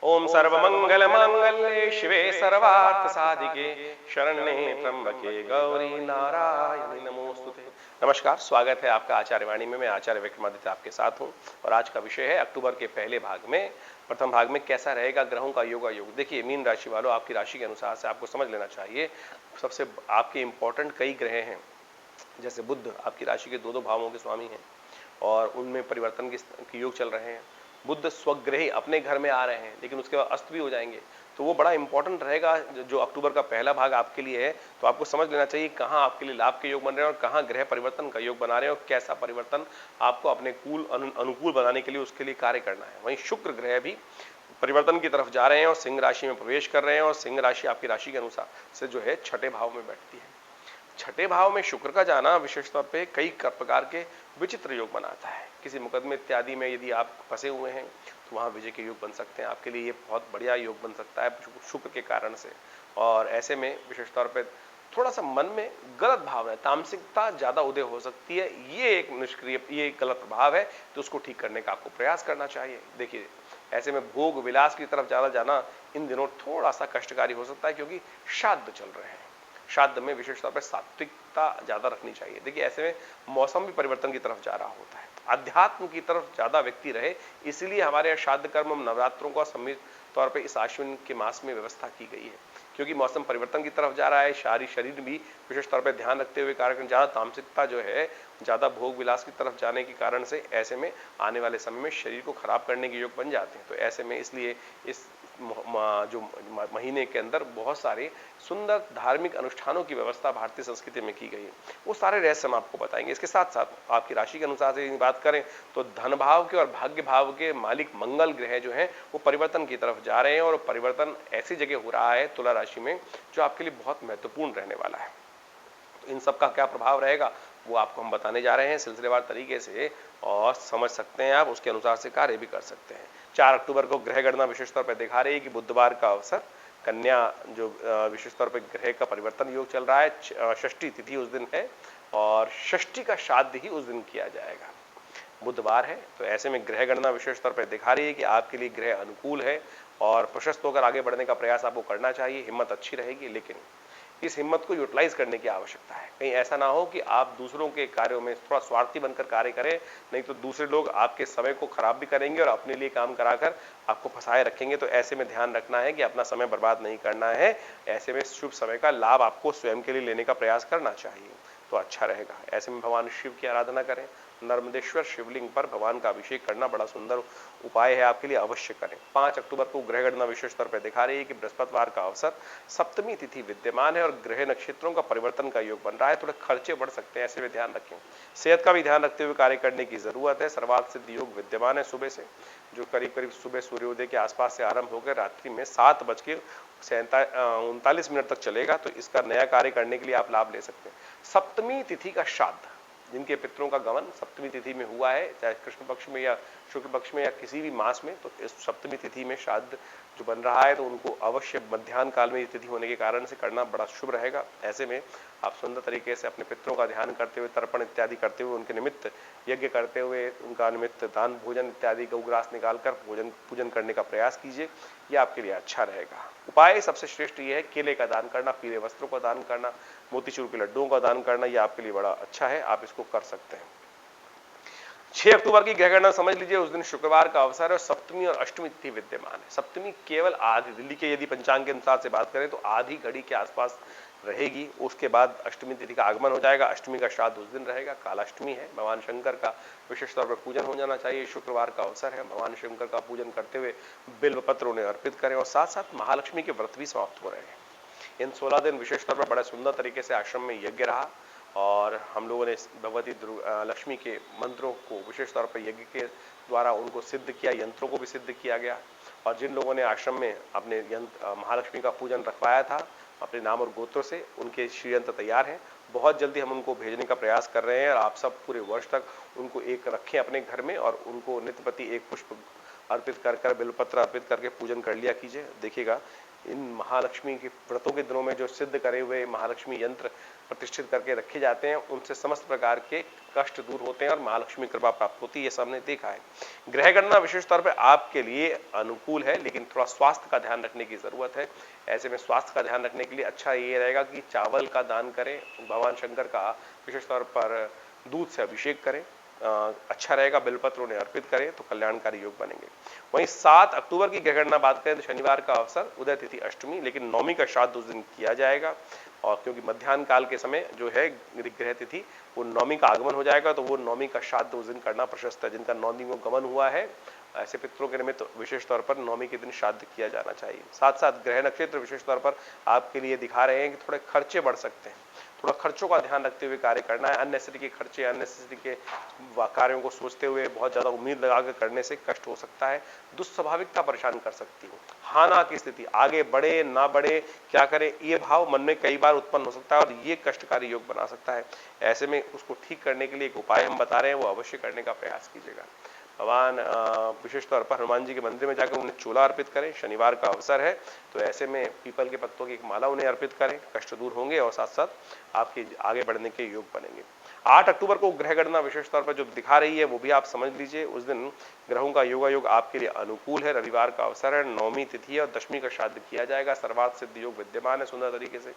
ओम सर्वमंगल मांगल्ये शिवे सर्वार्थ साधिके शरण्ये त्र्यंबके गौरी नारायणी नमोस्तुते। नमस्कार, स्वागत है आपका आचार्य वाणी में। मैं आचार्य विक्रमादित्य आपके साथ हूं और आज का विषय है अक्टूबर के पहले भाग में, प्रथम भाग में कैसा रहेगा ग्रहों का योगा योग। देखिए मीन राशि वालों, आपकी राशि के अनुसार से आपको समझ लेना चाहिए। सबसे आपके इंपॉर्टेंट कई ग्रह हैं, जैसे बुध आपकी राशि के दो भावों के स्वामी हैं और उनमें परिवर्तन के योग चल रहे हैं। बुध स्वग्रही अपने घर में आ रहे हैं, लेकिन उसके बाद अस्त भी हो जाएंगे, तो वो बड़ा इंपॉर्टेंट रहेगा जो अक्टूबर का पहला भाग आपके लिए है। तो आपको समझ लेना चाहिए कहां आपके लिए लाभ के योग बन रहे हैं और कहां ग्रह परिवर्तन का योग बना रहे हैं और कैसा परिवर्तन आपको अपने अनुकूल बनाने के लिए उसके लिए कार्य करना है। वहीं शुक्र ग्रह भी परिवर्तन की तरफ जा रहे हैं और सिंह राशि में प्रवेश कर रहे हैं और सिंह राशि आपकी राशि के अनुसार से जो है छठे भाव में बैठती है। छठे भाव में शुक्र का जाना विशेष तौर पे कई प्रकार के विचित्र योग बनाता है। किसी मुकदमे इत्यादि में यदि आप फंसे हुए हैं तो वहां विजय के योग बन सकते हैं। आपके लिए ये बहुत बढ़िया योग बन सकता है शुक्र के कारण से। और ऐसे में विशेष तौर पे थोड़ा सा मन में गलत भाव है, तामसिकता ज्यादा उदय हो सकती है। ये एक निष्क्रिय, ये एक गलत प्रभाव है, तो उसको ठीक करने का आपको प्रयास करना चाहिए। देखिए ऐसे में भोग विलास की तरफ ज्यादा जाना इन दिनों थोड़ा सा कष्टकारी हो सकता है, क्योंकि श्राद्ध चल रहे हैं। श्राद्ध में विशेष तौर पर सात्विकता ज्यादा रखनी चाहिए। देखिए ऐसे में मौसम भी परिवर्तन की तरफ जा रहा होता है, अध्यात्म की तरफ ज्यादा व्यक्ति रहे, इसलिए हमारे यहाँ श्राद्ध कर्म नवरात्रों का सम्मिलित तौर पर इस आश्विन के मास में व्यवस्था की गई है, क्योंकि मौसम परिवर्तन की तरफ जा रहा है। शरीर भी विशेष तौर पर ध्यान रखते हुए कार्य, ज्यादा तामसिकता जो है, ज्यादा भोग विलास की तरफ जाने के कारण से ऐसे में आने वाले समय में शरीर को खराब करने के योग बन जाते हैं। तो ऐसे में इसलिए इस जो महीने के अंदर बहुत सारे सुंदर धार्मिक अनुष्ठानों की व्यवस्था भारतीय संस्कृति में की गई है। वो सारे रहस्य हम आपको बताएंगे। इसके साथ साथ आपकी राशि के अनुसार से बात करें तो धन भाव के और भाग्य भाव के मालिक मंगल ग्रह जो हैं वो परिवर्तन की तरफ जा रहे हैं और परिवर्तन ऐसी जगह हो रहा है तुला राशि में जो आपके लिए बहुत महत्वपूर्ण रहने वाला है। तो इन सब का क्या प्रभाव रहेगा वो आपको हम बताने जा रहे हैं सिलसिलेवार तरीके से, और समझ सकते हैं आप, उसके अनुसार से कार्य भी कर सकते हैं। 4 अक्टूबर को ग्रह गणना विशेष तौर पर दिखा रही है कि बुधवार का अवसर, कन्या जो विशेष तौर पर ग्रह का परिवर्तन योग चल रहा है, षष्ठी तिथि उस दिन है और षष्ठी का श्राद्ध ही उस दिन किया जाएगा। बुधवार है, तो ऐसे में ग्रह गणना विशेष तौर पर दिखा रही है कि आपके लिए ग्रह अनुकूल है और प्रशस्त होकर आगे बढ़ने का प्रयास आपको करना चाहिए। हिम्मत अच्छी रहेगी, लेकिन इस हिम्मत को यूटिलाइज करने की आवश्यकता है। कहीं ऐसा ना हो कि आप दूसरों के कार्यों में थोड़ा स्वार्थी बनकर कार्य करें, नहीं तो दूसरे लोग आपके समय को खराब भी करेंगे और अपने लिए काम कराकर आपको फंसाए रखेंगे। तो ऐसे में ध्यान रखना है कि अपना समय बर्बाद नहीं करना है। ऐसे में शुभ समय का लाभ आपको स्वयं के लिए लेने का प्रयास करना चाहिए, तो अच्छा रहेगा। ऐसे में भगवान शिव की आराधना करें। नर्मदेश्वर शिवलिंग पर भगवान का अभिषेक करना बड़ा सुंदर उपाय है, आपके लिए अवश्य करें। 5 अक्टूबर को ग्रह गणना विशेष तौर पर दिखा रही है कि बृहस्पतिवार का अवसर, सप्तमी तिथि विद्यमान है और ग्रह नक्षत्रों का परिवर्तन का योग बन रहा है। थोड़े खर्चे बढ़ सकते हैं, ऐसे में ध्यान रखें। सेहत का भी ध्यान रखते हुए कार्य करने की जरूरत है। सर्वार्थ सिद्ध योग विद्यमान है सुबह से, जो करीब करीब सुबह सूर्योदय के आसपास से आरंभ होकर रात्रि में 7:39 तक चलेगा। तो इसका नया कार्य करने के लिए आप लाभ ले सकते हैं। सप्तमी तिथि का श्राद्ध, जिनके पितरों का गमन सप्तमी तिथि में हुआ है, चाहे कृष्ण पक्ष में या शुक्ल पक्ष में या किसी भी मास में, तो इस सप्तमी तिथि में श्राद्ध जो बन रहा है तो उनको अवश्य मध्याह्न काल में ये तिथि होने के कारण से करना बड़ा शुभ रहेगा। ऐसे में आप सुंदर तरीके से अपने पितरों का ध्यान करते हुए, तर्पण इत्यादि करते हुए, उनके निमित्त यज्ञ करते हुए, उनका निमित्त दान भोजन इत्यादि का उग्रास निकालकर पूजन करने का प्रयास कीजिए। यह आपके लिए अच्छा रहेगा। उपाय सबसे श्रेष्ठ ये है, केले का दान करना, पीले वस्त्रों का दान करना, मोतीचूर के लड्डुओं का दान करना, यह आपके लिए बड़ा अच्छा है, आप इसको कर सकते हैं। 6 अक्टूबर की ग्रह गणना समझ लीजिए, उस दिन शुक्रवार का अवसर है और सप्तमी और अष्टमी तिथि विद्यमान है। सप्तमी केवल आधी, दिल्ली के यदि पंचांग के अनुसार से बात करें तो आधी घड़ी के आसपास रहेगी। उसके बाद अष्टमी तिथि का आगमन हो जाएगा। अष्टमी का श्राद्ध उस दिन रहेगा, कालाष्टमी है। भगवान शंकर का विशेष तौर पर पूजन हो जाना चाहिए। शुक्रवार का अवसर है, भगवान शंकर का पूजन करते हुए बिल्व पत्र उन्हें अर्पित करें और साथ साथ महालक्ष्मी के व्रत भी समाप्त हो रहे हैं। इन 16 दिन विशेष तौर पर बड़े सुंदर तरीके से आश्रम में यज्ञ रहा और हम लोगों ने भगवती लक्ष्मी के मंत्रों को विशेष तौर पर यज्ञ के द्वारा उनको सिद्ध किया, यंत्रों को भी सिद्ध किया गया। और जिन लोगों ने आश्रम में अपने महालक्ष्मी का पूजन रखवाया था अपने नाम और गोत्र से, उनके श्रीयंत्र तैयार हैं। बहुत जल्दी हम उनको भेजने का प्रयास कर रहे हैं और आप सब पूरे वर्ष तक उनको एक रखें अपने घर में और उनको नित्य प्रति एक पुष्प अर्पित कर बेलपत्र अर्पित करके पूजन कर लिया कीजिए। देखिएगा इन महालक्ष्मी के व्रतों के दिनों में जो सिद्ध करे हुए महालक्ष्मी यंत्र प्रतिष्ठित करके रखे जाते हैं, उनसे समस्त प्रकार के कष्ट दूर होते हैं और महालक्ष्मी कृपा प्राप्त होती है। ये सबने देखा है। ग्रह गणना विशेष तौर पर आपके लिए अनुकूल है, लेकिन थोड़ा स्वास्थ्य का ध्यान रखने की जरूरत है। ऐसे में स्वास्थ्य का ध्यान रखने के लिए अच्छा ये रहेगा कि चावल का दान करें, भगवान शंकर का विशेष तौर पर दूध से अभिषेक करें, अच्छा रहेगा। बिलपत्र उन्हें अर्पित करें तो कल्याणकारी योग बनेंगे। वहीं 7 अक्टूबर की ग्रह गणना बात करें तो शनिवार का अवसर, उदय तिथि अष्टमी, लेकिन नौमी का श्राद्ध उस दिन किया जाएगा। और क्योंकि मध्याह्न काल के समय जो है ग्रह तिथि वो नौमी का आगमन हो जाएगा, तो वो नौमी का श्राद्ध उस दिन करना प्रशस्त है। जिनका नौमी को गमन हुआ है, ऐसे पितरों के निमित्त विशेष तौर पर नौमी के दिन श्राद्ध किया जाना चाहिए। साथ साथ ग्रह नक्षत्र विशेष तौर पर आपके लिए दिखा रहे हैं कि थोड़े खर्चे बढ़ सकते हैं। थोड़ा खर्चों का ध्यान रखते हुए कार्य करना है। अननेसेसरी के खर्चे, अननेसेसरी के कार्यों को सोचते हुए बहुत ज्यादा उम्मीद लगाकर करने से कष्ट हो सकता है। दुस्वाभाविकता परेशान कर सकती है। हाना की स्थिति, आगे बढ़े ना बढ़े, क्या करें, ये भाव मन में कई बार उत्पन्न हो सकता है और ये कष्टकारी योग बना सकता है। ऐसे में उसको ठीक करने के लिए एक उपाय हम बता रहे हैं, वो अवश्य करने का प्रयास कीजिएगा। भगवान विशेष तौर पर हनुमान जी के मंदिर में जाकर उन्हें चोला अर्पित करें। शनिवार का अवसर है, तो ऐसे में पीपल के पत्तों की एक माला उन्हें अर्पित करें, कष्ट दूर होंगे और साथ साथ आपके आगे बढ़ने के योग बनेंगे। 8 अक्टूबर को ग्रह गणना विशेष तौर पर जो दिखा रही है वो भी आप समझ लीजिए। उस दिन ग्रहों का योगायोग आपके लिए अनुकूल है। रविवार का अवसर है, नौमी तिथि और दशमी का श्राद्ध किया जाएगा। सर्वार्थ सिद्ध योग विद्यमान है सुंदर तरीके से,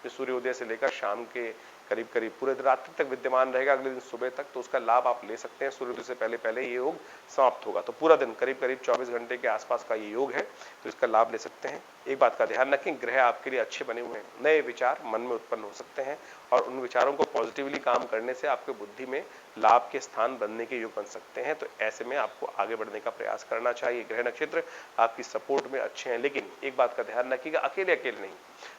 जो सूर्योदय से लेकर शाम के करीब करीब पूरे रात्रि तक विद्यमान रहेगा, अगले दिन सुबह तक। तो उसका लाभ आप ले सकते हैं। सूर्योदय से पहले पहले ये योग समाप्त होगा, तो पूरा दिन करीब करीब 24 घंटे के आसपास का ये योग है, तो इसका लाभ ले सकते हैं। एक बात का ध्यान रखें, ग्रह आपके लिए अच्छे बने हुए हैं। नए विचार मन में उत्पन्न हो सकते हैं और उन विचारों को पॉजिटिवली काम करने से आपके बुद्धि में लाभ के स्थान बनने के योग बन सकते हैं। तो ऐसे में आपको आगे बढ़ने का प्रयास करना चाहिए। ग्रह नक्षत्र आपकी सपोर्ट में अच्छे हैं, लेकिन एक बात का ध्यान रखिएगा, अकेले अकेले नहीं,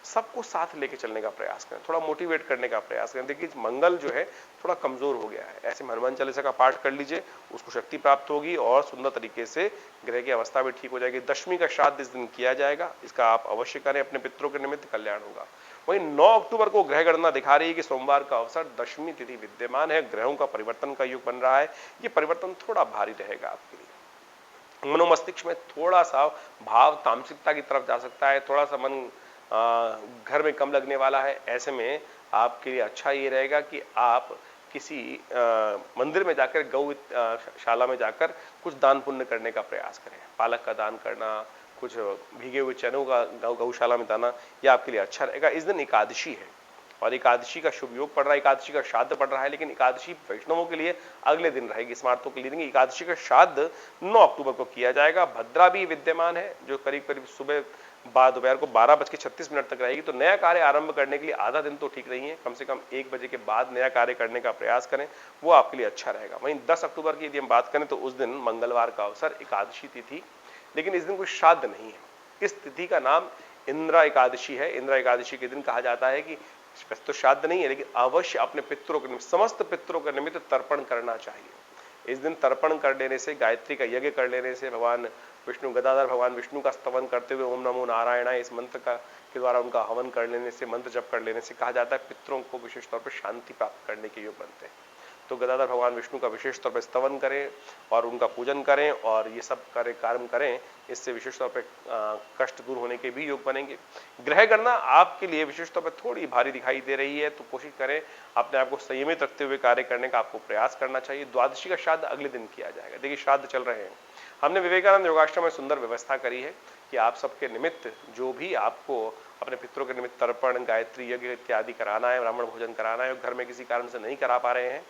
सबको साथ लेके चलने का प्रयास करें, थोड़ा मोटिवेट करने का प्रयास करें। देखिए मंगल जो है थोड़ा कमजोर हो गया है, ऐसे में हनुमान चालीसा का पाठ कर लीजिए, उसको शक्ति प्राप्त होगी और सुंदर तरीके से ग्रह की अवस्था भी ठीक हो जाएगी। दशमी का श्राद्ध इस दिन किया जाएगा, इसका आप अवश्य करें, अपने पितरों के निमित्त कल्याण होगा। वहीं 9 अक्टूबर को ग्रह गणना दिखा रही है कि सोमवार का अवसर, दशमी तिथि विद्यमान है, ग्रहों का परिवर्तन का योग बन रहा है। ये परिवर्तन थोड़ा भारी रहेगा आपके लिए। मनोमस्तिष्क में थोड़ा सा भाव तामसिकता की तरफ जा सकता है, थोड़ा सा मन घर में कम लगने वाला है। ऐसे में आपके लिए अच्छा ये रहेगा कि आप किसी मंदिर में जाकर, गौशाला में जाकर कुछ दान पुण्य करने का प्रयास करें। पालक का दान करना, कुछ भीगे हुए चनों का गौशाला में दाना, यह आपके लिए अच्छा रहेगा। इस दिन एकादशी है और एकादशी का शुभ योग पड़ रहा है, एकादशी का श्राद्ध पड़ रहा है, लेकिन एकादशी वैष्णवों के लिए अगले दिन रहेगी, स्मार्थों के लिए नहीं। एकादशी का श्राद्ध 9 अक्टूबर को किया जाएगा। भद्रा भी विद्यमान है, जो करीब करीब सुबह बाद दोपहर को 12:36 तक रहेगी। तो नया कार्य आरंभ करने के लिए आधा दिन तो ठीक नहीं है, कम से कम 1 बजे के बाद नया कार्य करने का प्रयास करें, वो आपके लिए अच्छा रहेगा। वहीं 10 अक्टूबर की यदि हम बात करें तो उस दिन मंगलवार का अवसर, एकादशी तिथि, लेकिन इस दिन कोई श्राद्ध नहीं है। इस तिथि का नाम इंद्रा एकादशी है। इंद्रा एकादशी के दिन कहा जाता है कि तो श्राद्ध नहीं है, लेकिन अवश्य अपने पितरों के निमित्त, समस्त पितरों के निमित्त तर्पण करना चाहिए। इस दिन तर्पण कर लेने से, गायत्री का यज्ञ कर लेने से, भगवान विष्णु, गदाधर भगवान विष्णु का स्तवन करते हुए ओम नमो नारायण इस मंत्र का के द्वारा उनका हवन कर लेने से, मंत्र जप कर लेने से कहा जाता है पितरों को विशेष तौर पर शांति प्राप्त करने के योग बनते हैं। तो गदाधर भगवान विष्णु का विशेष तौर पर स्तवन करें और उनका पूजन करें और ये सब कार्य करें, इससे विशेष तौर पर कष्ट दूर होने के भी योग बनेंगे। ग्रह गणना आपके लिए विशेष तौर पर थोड़ी भारी दिखाई दे रही है, तो कोशिश करें अपने आप को संयमित रखते हुए कार्य करने का आपको प्रयास करना चाहिए। द्वादशी का श्राद्ध अगले दिन किया जाएगा। देखिए श्राद्ध चल रहे हैं, हमने विवेकानंद योगाश्रम में सुंदर व्यवस्था करी है कि आप सबके निमित्त जो भी आपको अपने पितरों के निमित्त तर्पण, गायत्री यज्ञ इत्यादि कराना है, ब्राह्मण भोजन कराना है, घर में किसी कारण से नहीं करा पा रहे हैं,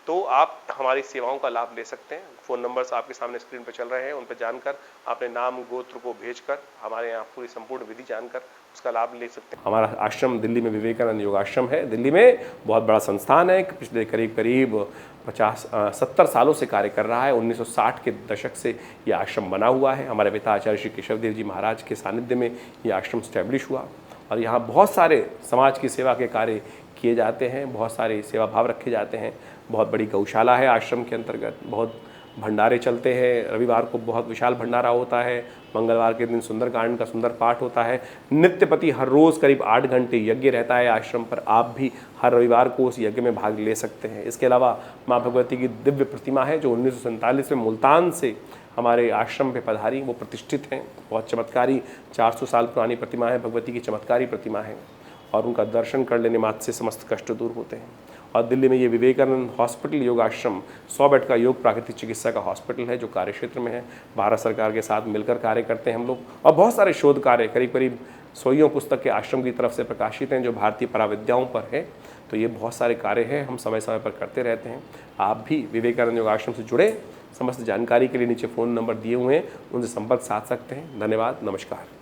तो आप हमारी सेवाओं का लाभ ले सकते हैं। फोन नंबर्स आपके सामने स्क्रीन पर चल रहे हैं, उन पर जानकर अपने नाम गोत्र को भेजकर हमारे यहाँ पूरी संपूर्ण विधि जानकर उसका लाभ ले सकते हैं। हमारा आश्रम दिल्ली में विवेकानंद योगाश्रम है। दिल्ली में बहुत बड़ा संस्थान है, पिछले करीब करीब 70 सालों से कार्य कर रहा है। 1960 के दशक से यह आश्रम बना हुआ है। हमारे पिता आचार्य श्री केशव देव जी महाराज के सानिध्य में यह आश्रम स्टैब्लिश हुआ और यहाँ बहुत सारे समाज की सेवा के कार्य किए जाते हैं, बहुत सारे सेवा भाव रखे जाते हैं। बहुत बड़ी गौशाला है आश्रम के अंतर्गत, बहुत भंडारे चलते हैं। रविवार को बहुत विशाल भंडारा होता है, मंगलवार के दिन सुंदरकांड का सुंदर पाठ होता है। नित्यपति हर रोज़ करीब 8 घंटे यज्ञ रहता है आश्रम पर। आप भी हर रविवार को उस यज्ञ में भाग ले सकते हैं। इसके अलावा माँ भगवती की दिव्य प्रतिमा है जो 1947 में मुल्तान से हमारे आश्रम पे पधारी, वो प्रतिष्ठित हैं, बहुत चमत्कारी 400 साल पुरानी प्रतिमा है, भगवती की चमत्कारी प्रतिमा है और उनका दर्शन कर लेने मात्र से समस्त कष्ट दूर होते हैं। और दिल्ली में ये विवेकानंद हॉस्पिटल योग आश्रम 100 बेड का योग प्राकृतिक चिकित्सा का हॉस्पिटल है जो कार्य क्षेत्र में है। भारत सरकार के साथ मिलकर कार्य करते हैं हम लोग और बहुत सारे शोध कार्य करीब करीब 100 पुस्तक के आश्रम की तरफ से प्रकाशित हैं जो भारतीय पराविद्याओं पर है। तो ये बहुत सारे कार्य हैं, हम समय समय पर करते रहते हैं। आप भी विवेकानंद योग आश्रम से जुड़े, समस्त जानकारी के लिए नीचे फ़ोन नंबर दिए हुए हैं, उनसे संपर्क साध सकते हैं। धन्यवाद, नमस्कार।